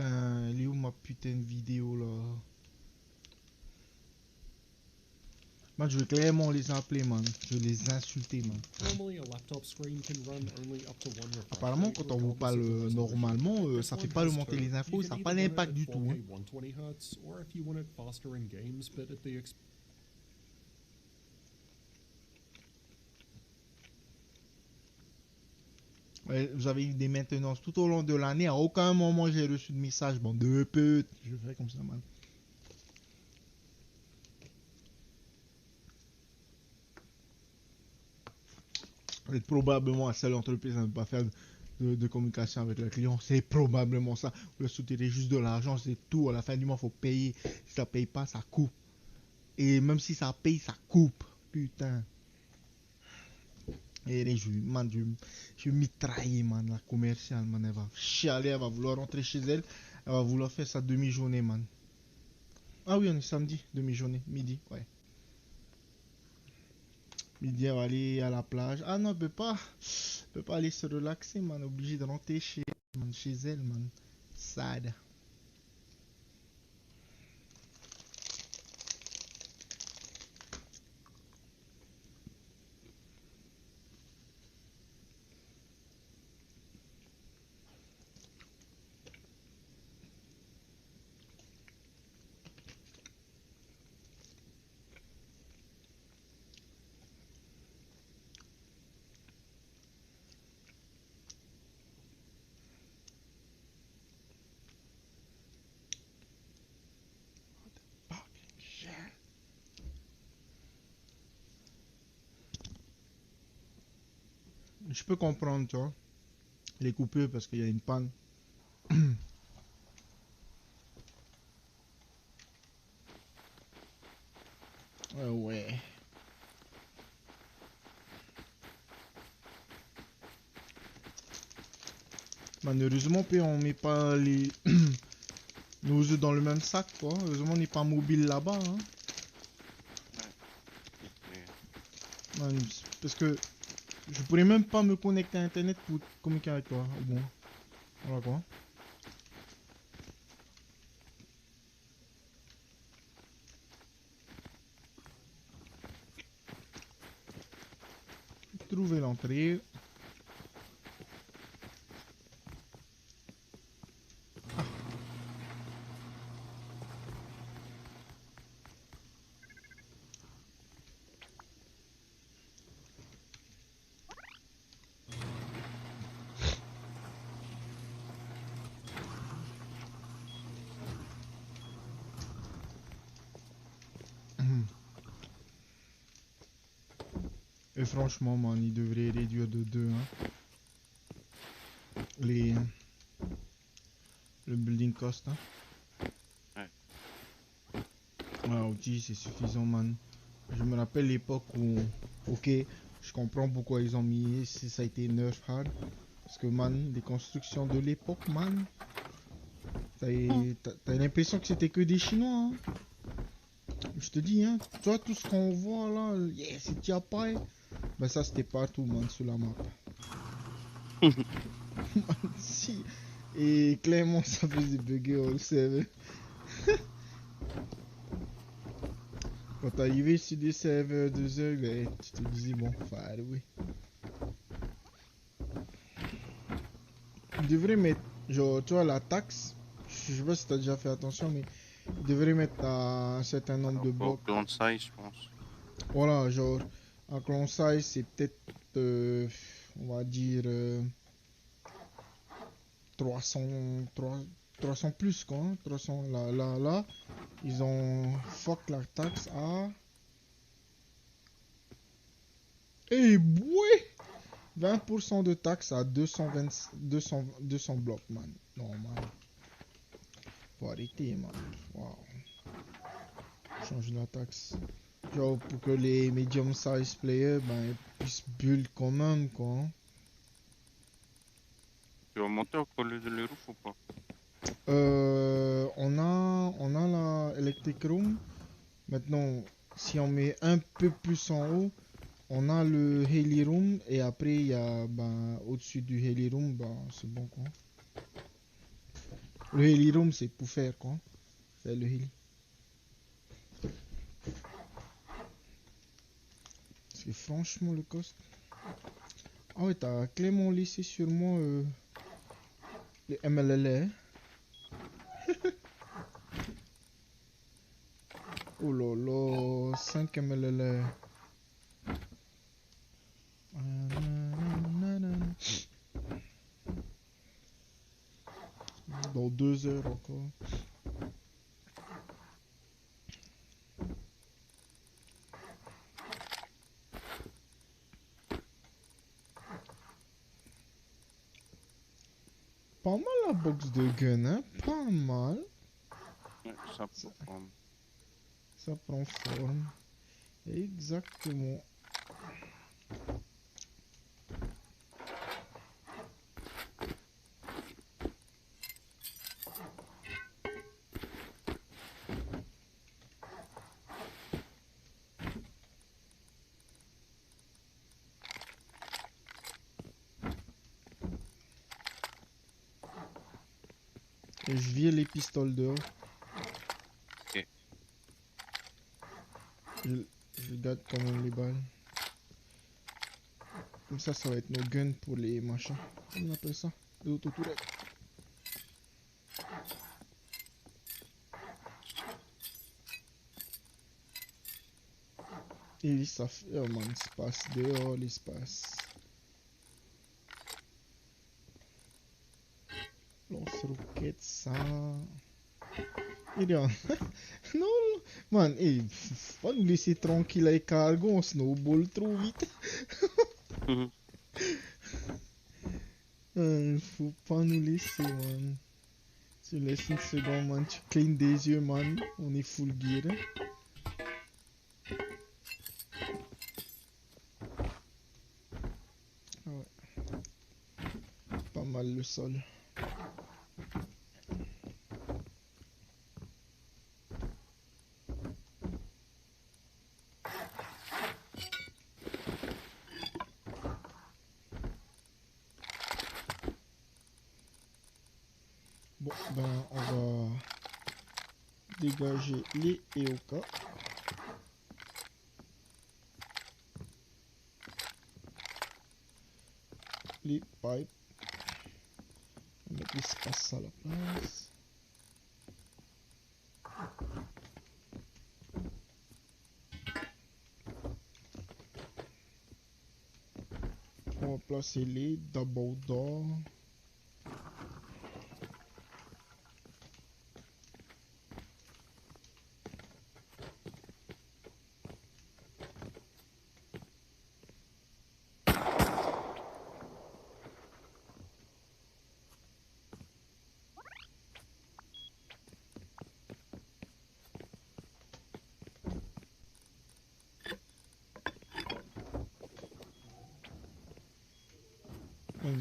Putain, elle est où ma putain de vidéo là? Man, je vais clairement les appeler, man. Je vais les insulter, man. Apparemment, quand on vous parle normalement, ça fait pas remonter les infos, ça n'a pas d'impact du tout. Hein. Ouais, vous avez eu des maintenances tout au long de l'année. À aucun moment j'ai reçu de message. Bon, de pute. Je fais comme ça, man. Vous êtes probablement la seule entreprise à ne pas faire de communication avec le client. C'est probablement ça. Vous leur soutirez juste de l'argent, c'est tout. À la fin du mois, il faut payer. Si ça paye pas, ça coupe. Et même si ça paye, ça coupe. Putain. Et je vais mitrailler, man, la commerciale, man. Elle va chialer, elle va vouloir rentrer chez elle. Elle va vouloir faire sa demi-journée, man. Ah oui, on est samedi, demi-journée, midi, ouais. Midi, elle va aller à la plage. Ah non, elle peut pas aller se relaxer, man. Obligé de rentrer chez elle, man. Sad. Je peux comprendre, tu vois, les coupures parce qu'il y a une panne. Ouais. Malheureusement, puis on met pas les nos œufs dans le même sac, quoi. Heureusement, on n'est pas mobile là-bas, hein. Man, parce que je pourrais même pas me connecter à internet pour communiquer avec toi. Bon, voilà quoi. Trouver l'entrée. Et franchement, man, il devrait réduire de 2, hein. Le building cost, hein. Ouais, outil, c'est suffisant, man. Je me rappelle l'époque où, ok, je comprends pourquoi ils ont mis, si ça a été nerf hard. Parce que, man, les constructions de l'époque, man, t'as l'impression que c'était que des Chinois, hein. Je te dis, hein, toi, tout ce qu'on voit là, yeah, c'est Tiapai. Ben ça, c'était partout, man, sur la map. Si. Et clairement, ça faisait bugger all server. Quand t'arrivais sur des serveurs 2 heures, ben, tu te disais, bon, fire away. Ils devraient mettre, genre, tu vois, la taxe. Je sais pas si t'as déjà fait attention, mais ils devraient mettre un certain nombre de blocs. Clone size, je pense. Voilà, genre, un clone size, c'est peut-être, on va dire, 300 plus, quoi. Hein, 300, là, ils ont fuck la taxe à... Eh, ouais! 20% de taxe à 200 blocs, man. Non, man. Faut arrêter, man. Waouh. Change la taxe. Genre, pour que les medium size players, ben, puissent build quand même, quoi. Tu vas monter encore les roofs ou pas? On a la electric room. Maintenant, si on met un peu plus en haut, on a le heli room. Et après, il y a, ben, au-dessus du heli room, ben, c'est bon, quoi. Le heli room, c'est pour faire quoi? Faire le heli. Parce que franchement, le cost. Ah ouais, t'as clairement laissé sur moi le MLL. Oh là là, 5 MLL. Dans 2 heures encore. Pas mal la box de gun, hein? Pas mal. Ouais, ça prend forme. Ça prend forme. Exactement. Et je vire les pistoles dehors. Ok. Je garde quand même les balles. Comme ça va être nos guns pour les machins. Comment on appelle ça? Les autotourelles. Et ça fait... Oh man, l'espace dehors, l'espace. Lance-roquettes, ça... Il est en... Non, man, hey, faut pas nous laisser tranquille avec cargo, on snowball trop vite. Faut pas nous laisser, man. Tu laisses une seconde, man, tu clignes des yeux, man. On est full gear. Hein? Ah ouais. Pas mal le sol. Bon, ben, on va dégager les EOK. Les pipes. On va mettre l'espace à la place. On va placer les double door.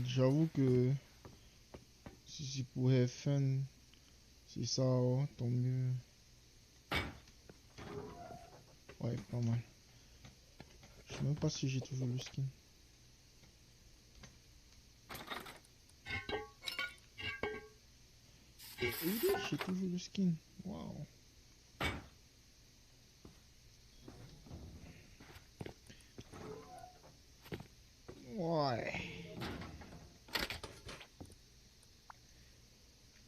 J'avoue que si c'est pour have fun, c'est ça, oh, tant mieux. Ouais, pas mal. Je sais même pas si j'ai toujours le skin. Et oui, j'ai toujours le skin. Waouh. Ouais.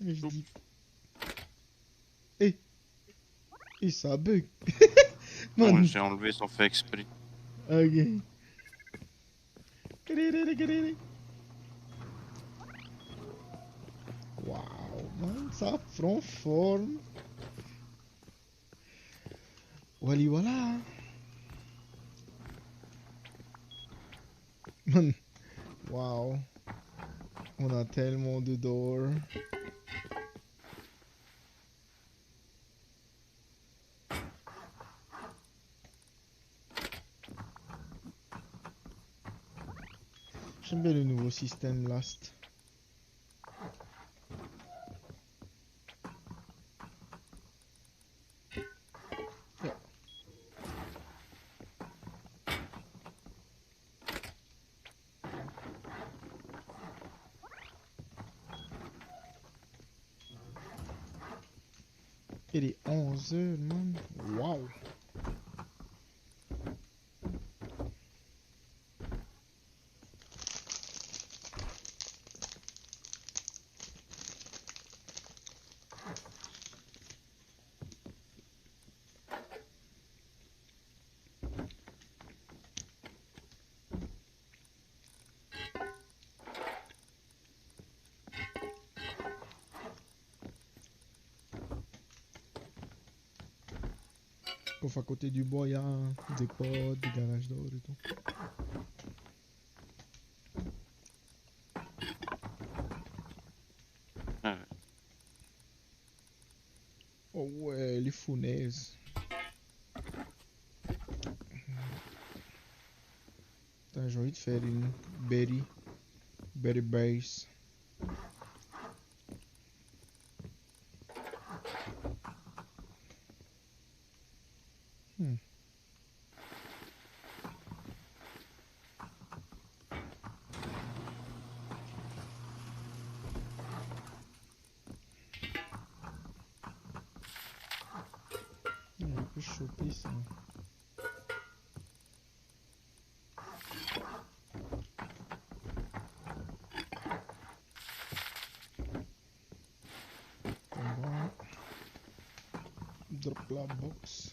Mais je dis... Et ça bug. Non, Man. j'ai enlevé sans fait exprès. Ok. Waouh, man, ça prend forme. Wally, voilà. Man, waouh. On a tellement de doors. J'aime bien le nouveau système Last. Yeah. Il est 11h, man. Waouh. Sauf à côté du bois, il y a des potes, des garages d'or et tout. Ah, Oh ouais, les founaises. Putain, j'ai envie de faire une berry base. Je peux choper ça. On va drop la box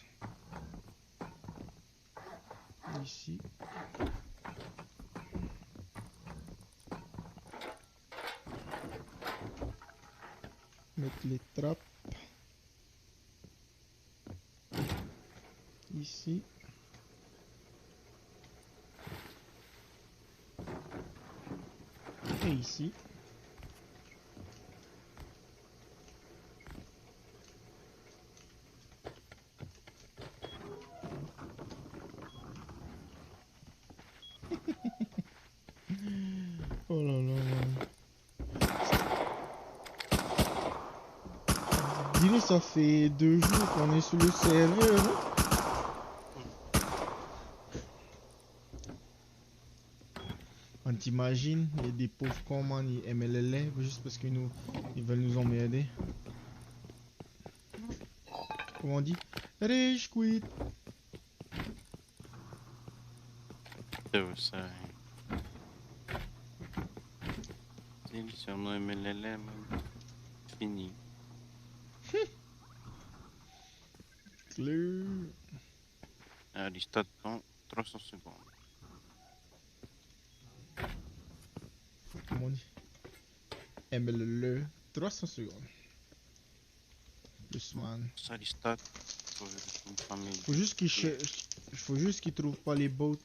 ici. Mettre les trappes ici. Et ici. Oh là là, man. Dis-le, ça fait 2 jours qu'on est sur le serveur. Hein? On t'imagine, il y a des pauvres cons, man, ils aiment les lèvres juste parce qu'ils veulent nous emmerder. Comment on dit? Rage quit. c'est ça. C'est sur nos MLLM. Fini. Clear. Allez, stade dans 300 secondes. Comment on dit? MLE 300 secondes. Plus, man. Ça, les stats. Faut vérifier une famille. Faut juste qu'ils faut juste qu'ils trouvent pas les boats.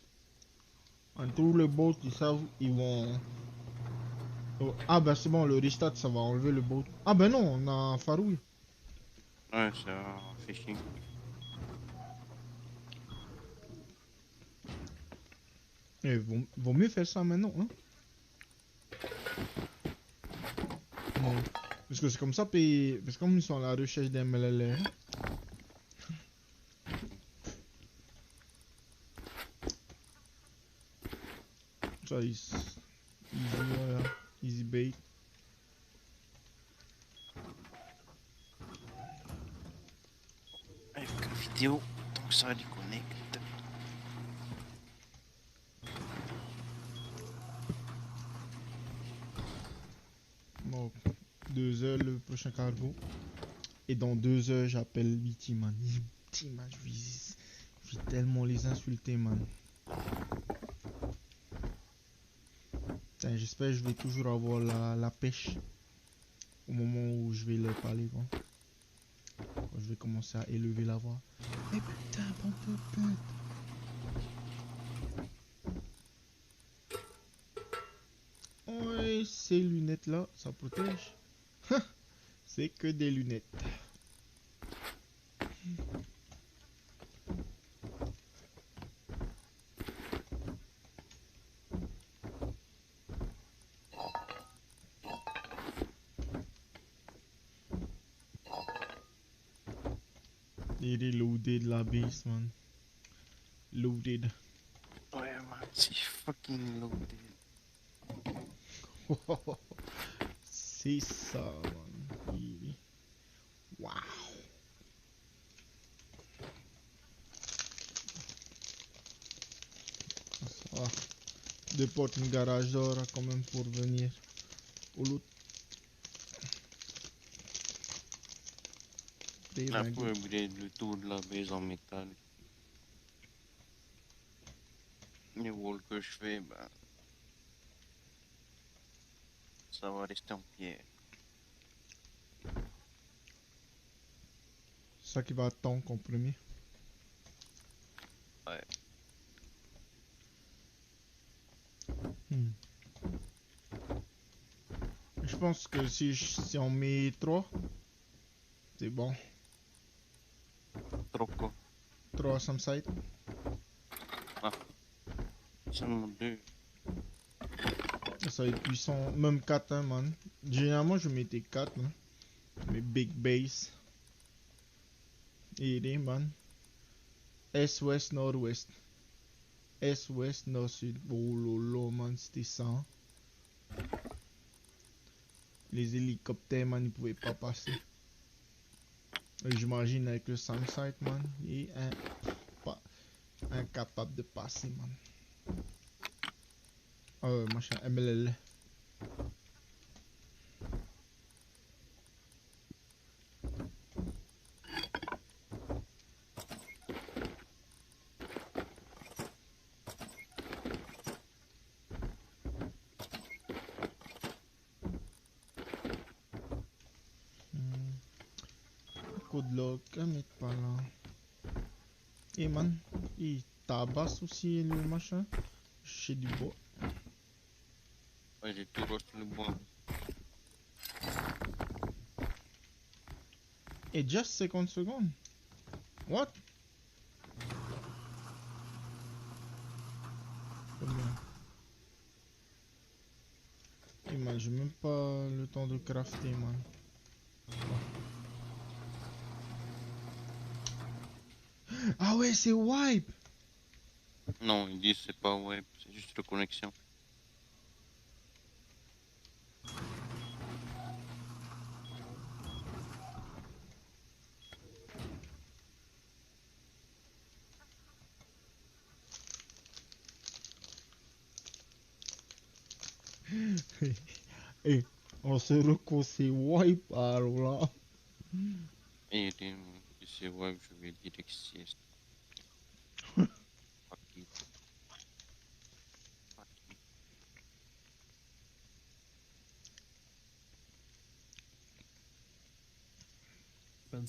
En trouve le boat, ils savent, ils vont. Oh, ah bah c'est bon, le restart ça va enlever le boat. Ah bah non, on a un farouille. Ouais, c'est un phishing. Eh, vaut mieux faire ça maintenant, hein. Non. Parce que c'est comme ça, puis. Parce que comme ils sont à la recherche des MLL. Ça, easy, voilà. Easy bait. Avec la vidéo, donc ça déconnecte. Bon, 2 heures le prochain cargo. Et dans 2 heures, j'appelle Viti, man. Viti, man, je vais tellement les insulter, man. Putain, j'espère que je vais toujours avoir la pêche au moment où je vais leur parler, quoi. Quand je vais commencer à élever la voix. Mais putain, bon pute. Ouais, ces lunettes là, ça protège. C'est que des lunettes. Il est loaded la base, man. Loaded. Ouais, man, c'est fucking loaded. C'est ça, man. Waouh. Ah, deux portes, une garage d'or quand même pour venir au loot. Des Là, baguettes. pour upgrade le tour de la base en métal. Les walls que je fais, ben, ça va rester en pierre. Ça qui va attendre en premier. Ouais. Je pense que si on met 3, c'est bon. Trop quoi. 3 some site. Seulement 2. Ça va être puissant. Même 4, hein, man. Généralement, je mettais 4, hein. Mais big base. Et les man. Est, ouest, nord-ouest. Est, ouest, nord, sud. Oh lolo, man, c'était ça. Hein. Les hélicoptères, man, ils pouvaient pas passer. J'imagine avec le Sam site, man. Il est incapable de passer, man. Machin, MLL. De l'eau, mais pas là. Et man, il tabasse aussi le machin. Chez du bois. Ouais, j'ai tout roche le bois. Et just 50 secondes. What? Combien? Et man, j'ai même pas le temps de crafter, man. Ah ouais, c'est wipe. Non, ils disent c'est pas web, c'est juste reconnexion. Et on se reco, c'est wipe alors là. Et si c'est web, je vais dire que c'est. Fuck you. Fuck you.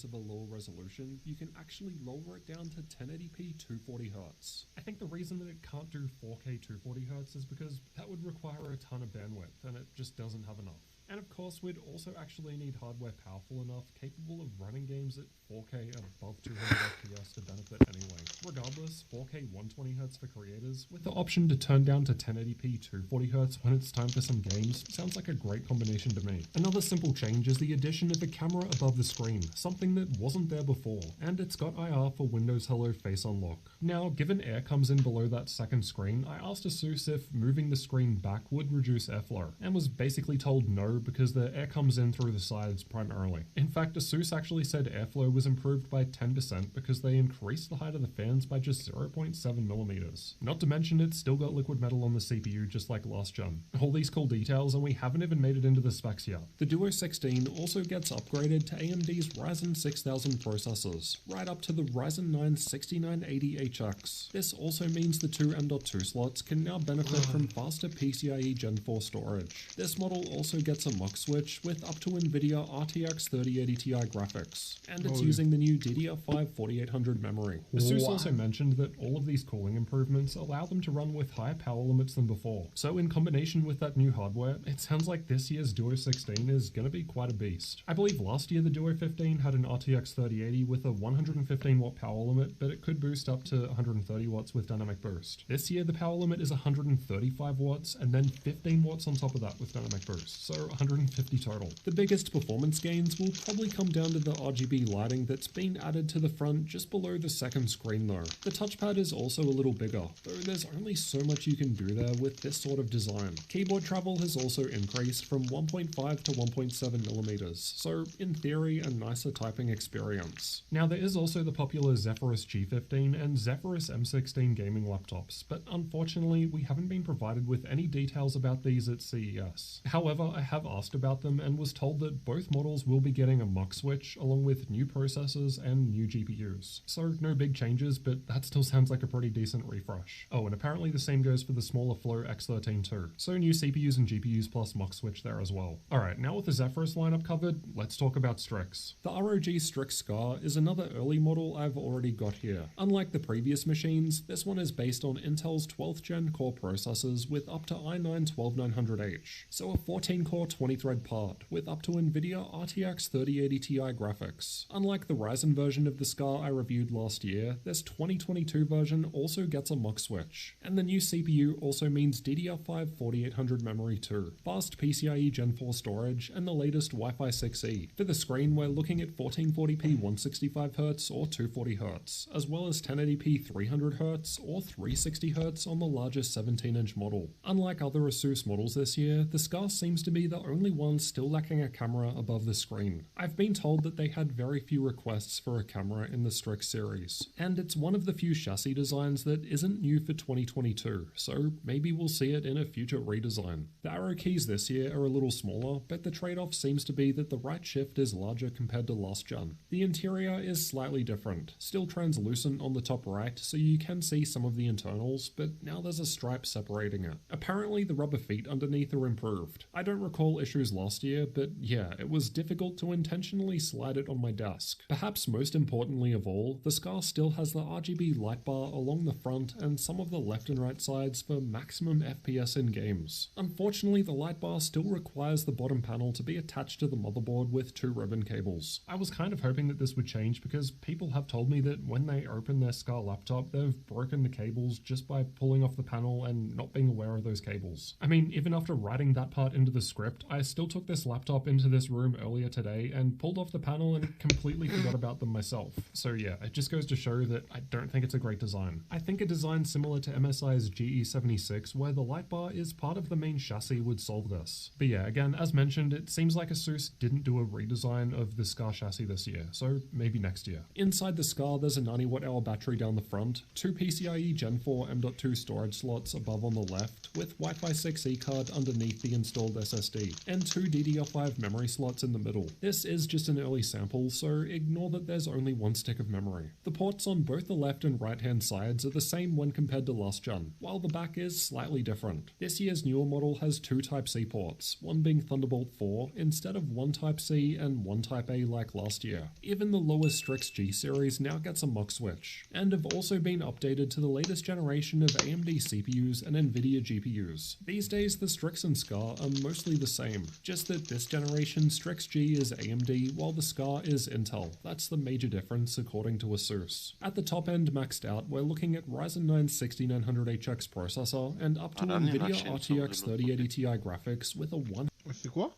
Of a low resolution, you can actually lower it down to 1080p 240Hz. I think the reason that it can't do 4K 240Hz is because that would require a ton of bandwidth, and it just doesn't have enough. And of course, we'd also actually need hardware powerful enough, capable of running games at 4K and above 200 FPS to benefit anyway. Regardless, 4K 120Hz for creators, with the option to turn down to 1080p 240Hz when it's time for some games, sounds like a great combination to me. Another simple change is the addition of a camera above the screen, something that wasn't there before, and it's got IR for Windows Hello Face Unlock. Now, given air comes in below that second screen, I asked Asus if moving the screen back would reduce airflow, and was basically told no because the air comes in through the sides primarily. In fact, Asus actually said airflow was improved by 10% because they increased the height of the fans by just 0.7mm. Not to mention it's still got liquid metal on the CPU just like last gen. All these cool details, and we haven't even made it into the specs yet. The Duo 16 also gets upgraded to AMD's Ryzen 6000 processors, right up to the Ryzen 9 6980HX. This also means the two M.2 slots can now benefit from faster PCIe Gen 4 storage. This model also gets a mux switch with up to NVIDIA RTX 3080 Ti graphics, and it's using the new DDR5 4800 memory. Asus also mentioned that all of these cooling improvements allow them to run with higher power limits than before, so in combination with that new hardware, it sounds like this year's Duo 16 is going to be quite a beast. I believe last year the Duo 15 had an RTX 3080 with a 115 watt power limit, but it could boost up to 130 watts with dynamic boost. This year the power limit is 135 watts and then 15 watts on top of that with dynamic boost, so 150 total. The biggest performance gains will probably come down to the RGB lighting that's been added to the front just below the second screen though. The touchpad is also a little bigger, though there's only so much you can do there with this sort of design. Keyboard travel has also increased from 1.5 to 1.7 millimeters, so in theory a nicer typing experience. Now there is also the popular Zephyrus G15 and Zephyrus M16 gaming laptops, but unfortunately we haven't been provided with any details about these at CES. However, I have asked about them and was told that both models will be getting a mux switch along with new processors and new GPUs. So no big changes, but that still sounds like a pretty decent refresh. Oh, and apparently the same goes for the smaller Flow X13 too. So new CPUs and GPUs plus mux switch there as well. Alright, now with the Zephyrus lineup covered, let's talk about Strix. The Rog Strix Scar is another early model I've already got here. Unlike the previous machines, this one is based on Intel's 12th gen core processors with up to i9-12900H, so a 14-core 20-thread part with up to NVIDIA RTX 3080 Ti graphics. Unlike the Ryzen version of the Scar I reviewed last year, this 2022 version also gets a mux switch, and the new CPU also means DDR5 4800 memory too, fast PCIe Gen 4 storage, and the latest Wi-Fi 6E. For the screen, we're looking at 1440p 165Hz or 240Hz, as well as 1080p 300Hz or 360Hz on the largest 17-inch model. Unlike other Asus models this year, the Scar seems to be the only one still lacking a camera above the screen. I've been told that they had very few requests for a camera in the Strix series, and it's one of the few chassis designs that isn't new for 2022, so maybe we'll see it in a future redesign. The arrow keys this year are a little smaller, but the trade-off seems to be that the right shift is larger compared to last gen. The interior is slightly different, still translucent on the top right so you can see some of the internals, but now there's a stripe separating it. Apparently the rubber feet underneath are improved. I don't recall issues last year, but yeah, it was difficult to intentionally slide it on my desk. Perhaps most importantly of all, the Scar still has the RGB light bar along the front and some of the left and right sides for maximum FPS in games. Unfortunately, the light bar still requires the bottom panel to be attached to the motherboard with 2 ribbon cables. I was kind of hoping that this would change because people have told me that when they open their Scar laptop, they've broken the cables just by pulling off the panel and not being aware of those cables. I mean, even after writing that part into the script, I still took this laptop into this room earlier today and pulled off the panel and completely forgot about them myself. So yeah, it just goes to show that I don't think it's a great design. I think a design similar to MSI's GE76 where the light bar is part of the main chassis would solve this. But yeah, again, as mentioned, it seems like Asus didn't do a redesign of the Scar chassis this year, so maybe next year. Inside the Scar, there's a 90 watt-hour battery down the front, 2 PCIe Gen 4 M.2 storage slots above on the left, with Wi-Fi 6E card underneath the installed SSD, and 2 DDR5 memory slots in the middle. This is just an early sample, so ignore that there's only 1 stick of memory. The ports on both the left and right hand sides are the same when compared to last gen, while the back is slightly different. This year's newer model has 2 Type-C ports, one being Thunderbolt 4 instead of 1 Type-C and 1 Type-A like last year. Even the lower Strix G series now gets a mux switch, and have also been updated to the latest generation of AMD CPUs and NVIDIA GPUs. These days the Strix and Scar are mostly the same, just that this generation Strix G is AMD while the Scar is Intel. That's the major difference according to Asus. At the top end maxed out, we're looking at Ryzen 9 6900HX processor and up to NVIDIA RTX 3080 Ti graphics with a 1. C'est quoi?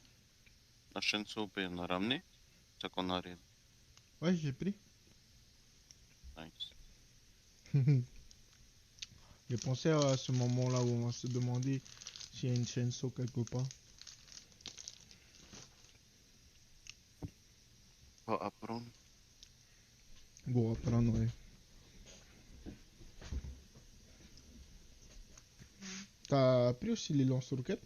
La chaîne soupe, on a ramené. C'est qu'on a rien. Ouais, j'ai pris. Nice. J'ai pensé à ce moment-là où on va se demander s'il y a une chaîne saut quelque part. Pas apprendre. Go apprendre, ouais. T'as pris aussi les lance-roquettes?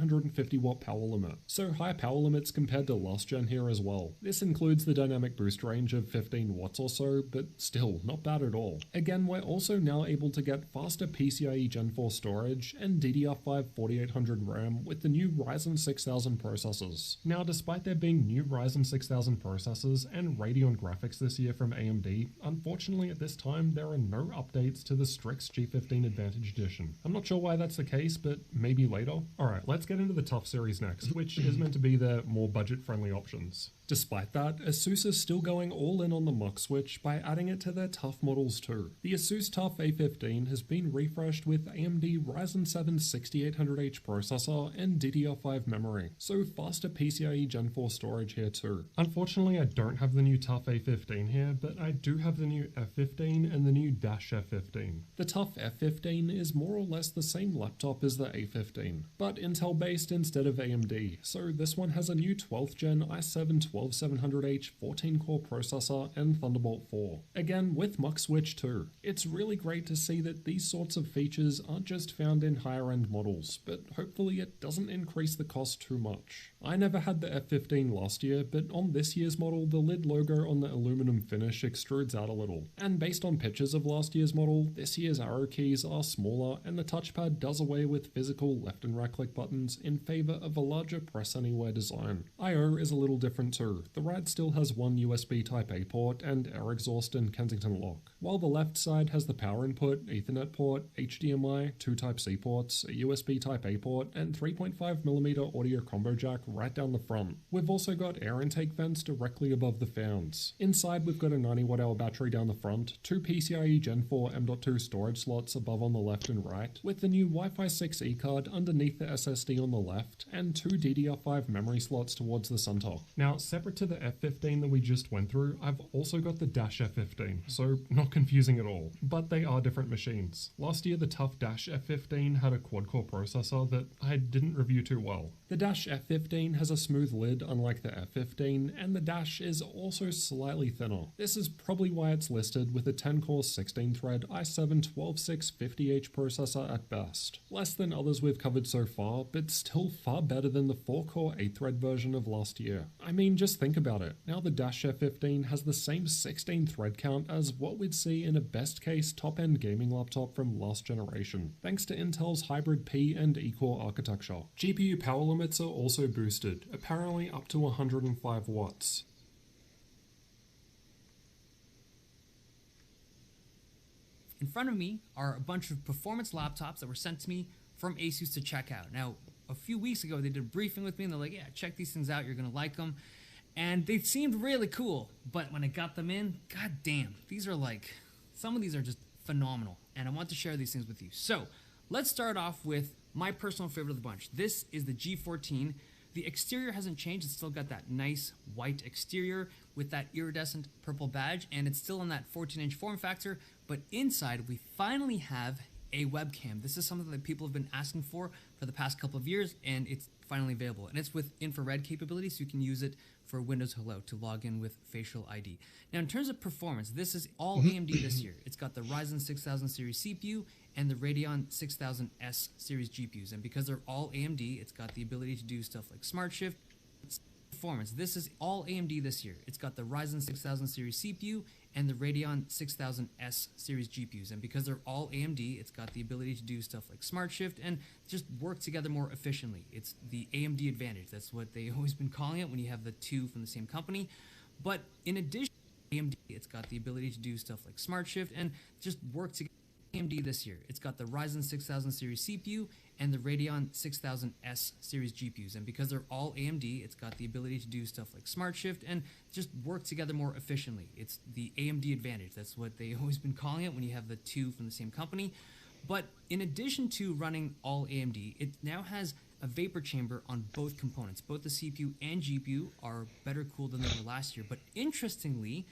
850 watt power limit, so higher power limits compared to last gen here as well. This includes the dynamic boost range of 15 watts or so, but still not bad at all. Again, we're also now able to get faster PCIe Gen 4 storage and DDR5 4800 RAM with the new Ryzen 6000 processors. Now, despite there being new Ryzen 6000 processors and Radeon graphics this year from AMD, unfortunately at this time there are no updates to the Strix G15 Advantage Edition. I'm not sure why that's the case, but maybe later. Alright, let's get into the TUF series next, which is meant to be their more budget-friendly options. Despite that, ASUS is still going all in on the Mux switch by adding it to their TUF models too. The ASUS TUF A15 has been refreshed with AMD Ryzen 7 6800H processor and DDR5 memory, so faster PCIe Gen 4 storage here too. Unfortunately, I don't have the new TUF A15 here, but I do have the new F15 and the new Dash F15. The TUF F15 is more or less the same laptop as the A15, but Intel based instead of AMD, so this one has a new 12th gen i7 12700H 14-core processor and Thunderbolt 4. Again, with Mux switch too. It's really great to see that these sorts of features aren't just found in higher-end models, but hopefully it doesn't increase the cost too much. I never had the F15 last year, but on this year's model, the lid logo on the aluminum finish extrudes out a little. And based on pictures of last year's model, this year's arrow keys are smaller and the touchpad does away with physical left and right click buttons in favor of a larger press anywhere design. I/O is a little different too. The right still has one USB Type-A port and air exhaust and Kensington lock, while the left side has the power input, Ethernet port, HDMI, two Type-C ports, a USB Type-A port, and 3.5mm audio combo jack right down the front. We've also got air intake vents directly above the fans. Inside we've got a 90Wh battery down the front, two PCIe Gen 4 M.2 storage slots above on the left and right, with the new Wi-Fi 6E card underneath the SSD on the left, and two DDR5 memory slots towards the center. Now, separate to the F15 that we just went through, I've also got the Dash F15, so not confusing at all, but they are different machines. Last year the TUF Dash F15 had a quad-core processor that I didn't review too well. The Dash F15 has a smooth lid unlike the F15, and the Dash is also slightly thinner. This is probably why it's listed with a 10-core 16-thread i7 12650H processor at best. Less than others we've covered so far, but still far better than the 4-core 8-thread version of last year. I mean, just think about it. Now the Dash F15 has the same 16 thread count as what we'd see in a best case top-end gaming laptop from last generation, thanks to Intel's hybrid P and E-core architecture. GPU power limits are also boosted, apparently up to 105 watts. In front of me are a bunch of performance laptops that were sent to me from ASUS to check out. Now, a few weeks ago, they did a briefing with me, and they're like, yeah, check these things out, you're going to like them. And they seemed really cool, but when I got them in, god damn, these are like, some of these are just phenomenal, and I want to share these things with you. So, let's start off with my personal favorite of the bunch. This is the G14. The exterior hasn't changed, it's still got that nice white exterior with that iridescent purple badge, and it's still in that 14-inch form factor, but inside we finally have a webcam. This is something that people have been asking for the past couple of years, and it's finally available. And it's with infrared capability, so you can use it for Windows Hello to log in with facial ID. Now, in terms of performance, this is all AMD this year. It's got the Ryzen 6000 series CPU and the Radeon 6000S series GPUs. And because they're all AMD, it's got the ability to do stuff like Smart Shift. Performance. This is all AMD this year. It's got the Ryzen 6000 series CPU and the Radeon 6000S series GPUs. And because they're all AMD, it's got the ability to do stuff like Smart Shift and just work together more efficiently. It's the AMD advantage. That's what they've always been calling it when you have the two from the same company. But in addition, AMD, it's got the ability to do stuff like Smart Shift and just work together. AMD this year. It's got the Ryzen 6000 series CPU and the Radeon 6000S series GPUs. And because they're all AMD, it's got the ability to do stuff like Smart Shift and just work together more efficiently. It's the AMD advantage. That's what they've always been calling it when you have the two from the same company. But in addition to running all AMD, it now has a vapor chamber on both components. Both the CPU and GPU are better cooled than they were last year. But interestingly,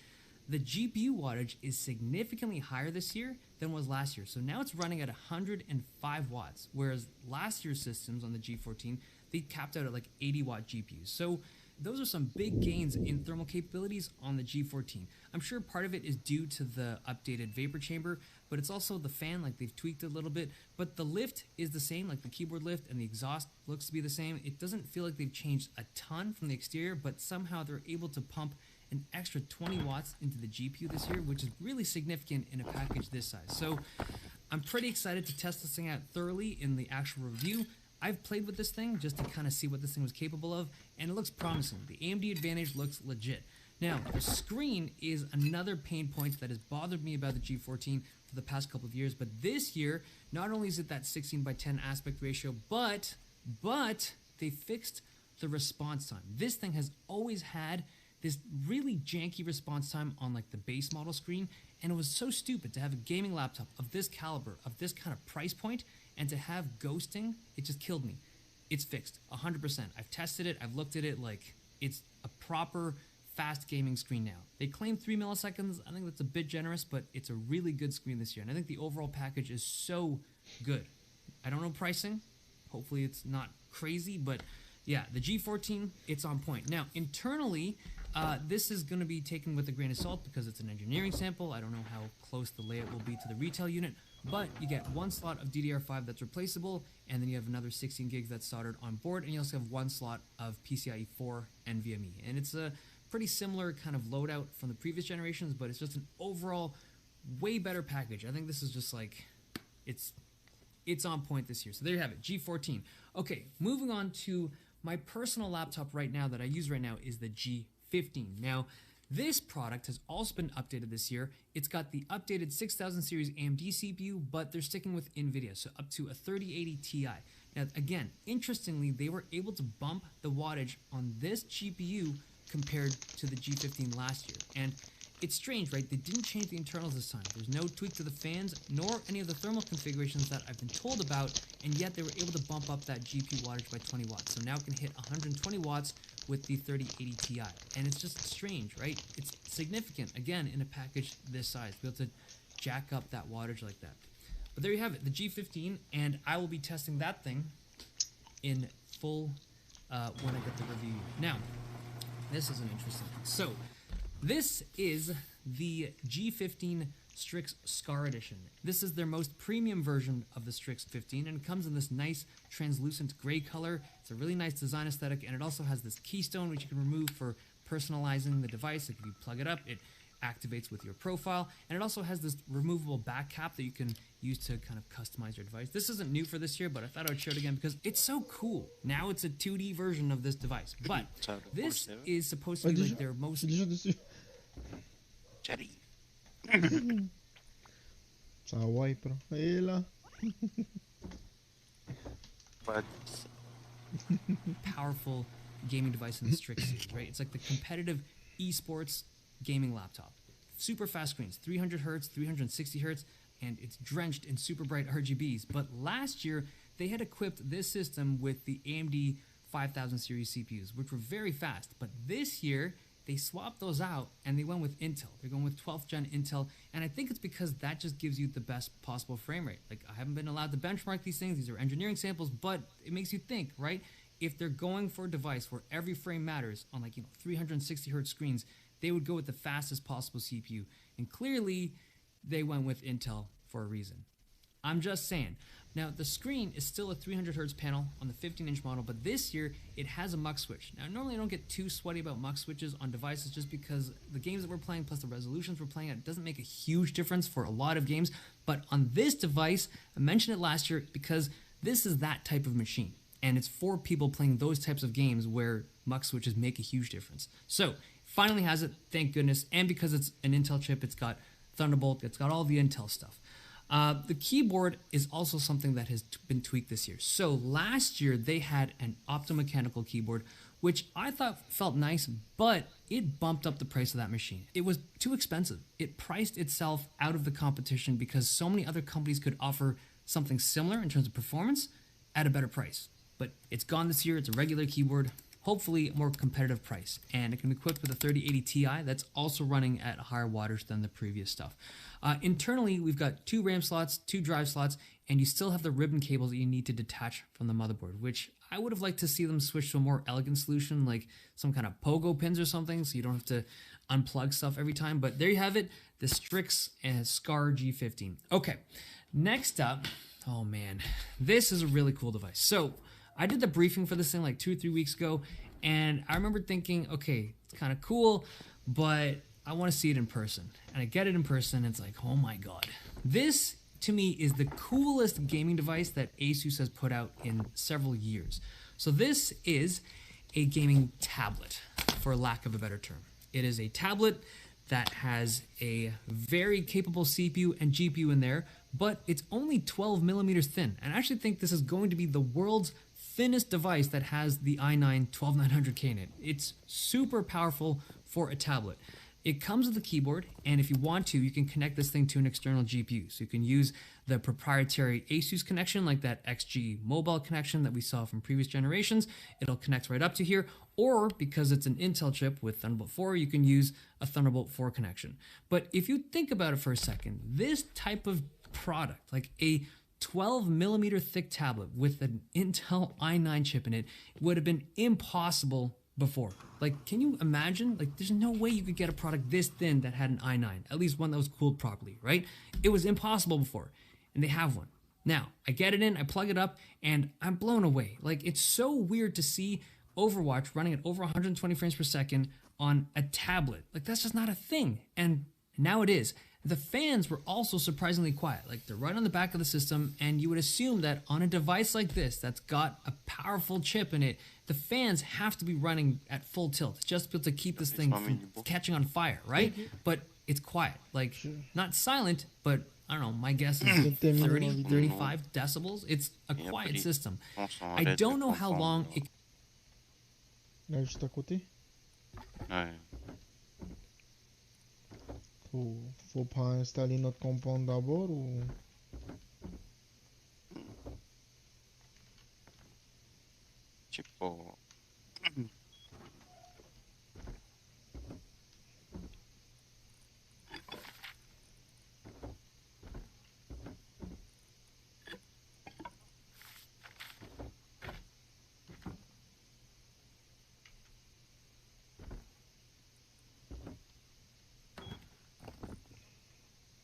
the GPU wattage is significantly higher this year than was last year. So now it's running at 105 watts, whereas last year's systems on the G14, they capped out at like 80 watt GPUs. So those are some big gains in thermal capabilities on the G14. I'm sure part of it is due to the updated vapor chamber, but it's also the fan, like they've tweaked it a little bit. But the lift is the same, like the keyboard lift, and the exhaust looks to be the same. It doesn't feel like they've changed a ton from the exterior, but somehow they're able to pump an extra 20 watts into the GPU this year, which is really significant in a package this size. So I'm pretty excited to test this thing out thoroughly in the actual review. I've played with this thing just to kind of see what this thing was capable of, and it looks promising. The AMD Advantage looks legit. Now, the screen is another pain point that has bothered me about the G14 for the past couple of years, but this year, not only is it that 16:10 aspect ratio, but they fixed the response time. This thing has always had this really janky response time on like the base model screen, and it was so stupid to have a gaming laptop of this caliber, of this kind of price point, and to have ghosting. It just killed me. It's fixed 100%. I've tested it, I've looked at it, like it's a proper fast gaming screen now. They claim 3 milliseconds. I think that's a bit generous, but it's a really good screen this year, and I think the overall package is so good. I don't know pricing. Hopefully it's not crazy, but yeah, the G14, it's on point. Now, internally, this is going to be taken with a grain of salt because it's an engineering sample. I don't know how close the layout will be to the retail unit, but you get one slot of DDR5 that's replaceable, and then you have another 16 gigs that's soldered on board, and you also have one slot of PCIe 4 NVMe. And it's a pretty similar kind of loadout from the previous generations, but it's just an overall way better package. I think this is just like, it's on point this year. So there you have it, G14. Okay, moving on to my personal laptop right now that I use right now is the G15. Now, this product has also been updated this year. It's got the updated 6000 series AMD CPU, but they're sticking with NVIDIA, so up to a 3080 Ti. Now, again, interestingly, they were able to bump the wattage on this GPU compared to the G15 last year. And it's strange, right? They didn't change the internals this time. There's no tweak to the fans, nor any of the thermal configurations that I've been told about, and yet they were able to bump up that GPU wattage by 20 watts. So now it can hit 120 watts with the 3080 Ti. And it's just strange, right? It's significant, again, in a package this size, to be able to jack up that wattage like that. But there you have it, the G15, and I will be testing that thing in full when I get the review. Now, this is an interesting thing. So, this is the G15 Strix Scar Edition. This is their most premium version of the Strix 15, and it comes in this nice translucent gray color. It's a really nice design aesthetic, and it also has this keystone which you can remove for personalizing the device. Like if you plug it up, it activates with your profile, and it also has this removable back cap that you can use to kind of customize your device. This isn't new for this year, but I thought I would show it again because it's so cool. Now it's a 2D version of this device, but this is supposed to be like their most... powerful gaming device in the Strix series, right? It's like the competitive esports gaming laptop. Super fast screens, 300 hertz, 360 hertz, and it's drenched in super bright RGBs. But last year, they had equipped this system with the AMD 5000 series CPUs, which were very fast. But this year, they swapped those out and they went with Intel. They're going with 12th gen Intel, and I think it's because that just gives you the best possible frame rate. Like, I haven't been allowed to benchmark these things. These are engineering samples, but it makes you think, right? If they're going for a device where every frame matters on 360 hertz screens, they would go with the fastest possible CPU. And clearly, they went with Intel for a reason. I'm just saying. Now, the screen is still a 300 hertz panel on the 15-inch model, but this year, it has a mux switch. Now, normally I don't get too sweaty about mux switches on devices just because the games that we're playing plus the resolutions we're playing at doesn't make a huge difference for a lot of games. But on this device, I mentioned it last year because this is that type of machine. And it's for people playing those types of games where mux switches make a huge difference. So, finally has it, thank goodness. And because it's an Intel chip, it's got Thunderbolt, it's got all the Intel stuff. The keyboard is also something that has been tweaked this year. So last year they had an optomechanical keyboard, which I thought felt nice, but it bumped up the price of that machine. It was too expensive. It priced itself out of the competition because so many other companies could offer something similar in terms of performance at a better price. But it's gone this year. It's a regular keyboard, hopefully a more competitive price. And it can be equipped with a 3080 Ti that's also running at higher wattage than the previous stuff. Internally, we've got 2 RAM slots, 2 drive slots, and you still have the ribbon cables that you need to detach from the motherboard, which I would have liked to see them switch to a more elegant solution, like some kind of pogo pins or something, so you don't have to unplug stuff every time. But there you have it, the Strix Scar G15. Okay, next up, oh man, this is a really cool device. So I did the briefing for this thing like 2 or 3 weeks ago, and I remember thinking, okay, it's kind of cool, but I want to see it in person. And I get it in person, and it's like, oh my god. This, to me, is the coolest gaming device that Asus has put out in several years. So this is a gaming tablet, for lack of a better term. It is a tablet that has a very capable CPU and GPU in there, but it's only 12 millimeters thin. And I actually think this is going to be the world's thinnest device that has the i9 12900K in it. It's super powerful for a tablet. It comes with a keyboard, and if you want to, you can connect this thing to an external GPU. So you can use the proprietary Asus connection, like that XG mobile connection that we saw from previous generations. It'll connect right up to here, or because it's an Intel chip with Thunderbolt 4, you can use a Thunderbolt 4 connection. But if you think about it for a second, this type of product, like a 12 millimeter thick tablet with an Intel i9 chip in it, would have been impossible before. Like, can you imagine? Like, there's no way you could get a product this thin that had an i9, at least one that was cooled properly, right? It was impossible before, and they have one. Now, I get it in, I plug it up, and I'm blown away. Like, it's so weird to see Overwatch running at over 120 frames per second on a tablet. Like, that's just not a thing, and now it is. The fans were also surprisingly quiet. Like, they're right on the back of the system, and you would assume that on a device like this that's got a powerful chip in it, the fans have to be running at full tilt just to be able to keep this thing from catching on fire, right? But it's quiet. Like, not silent, but I don't know, my guess is 30, 35 decibels. It's a quiet system. I don't know how long it... Là, juste à côté. Ouais. Faut pas installer notre compound d'abord ou... Je sais pas.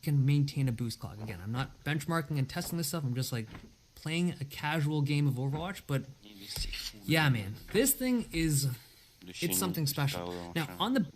can maintain a boost clock. Again, I'm not benchmarking and testing this stuff. I'm just like playing a casual game of Overwatch. But yeah, man, this thing is, it's something special. Now, on the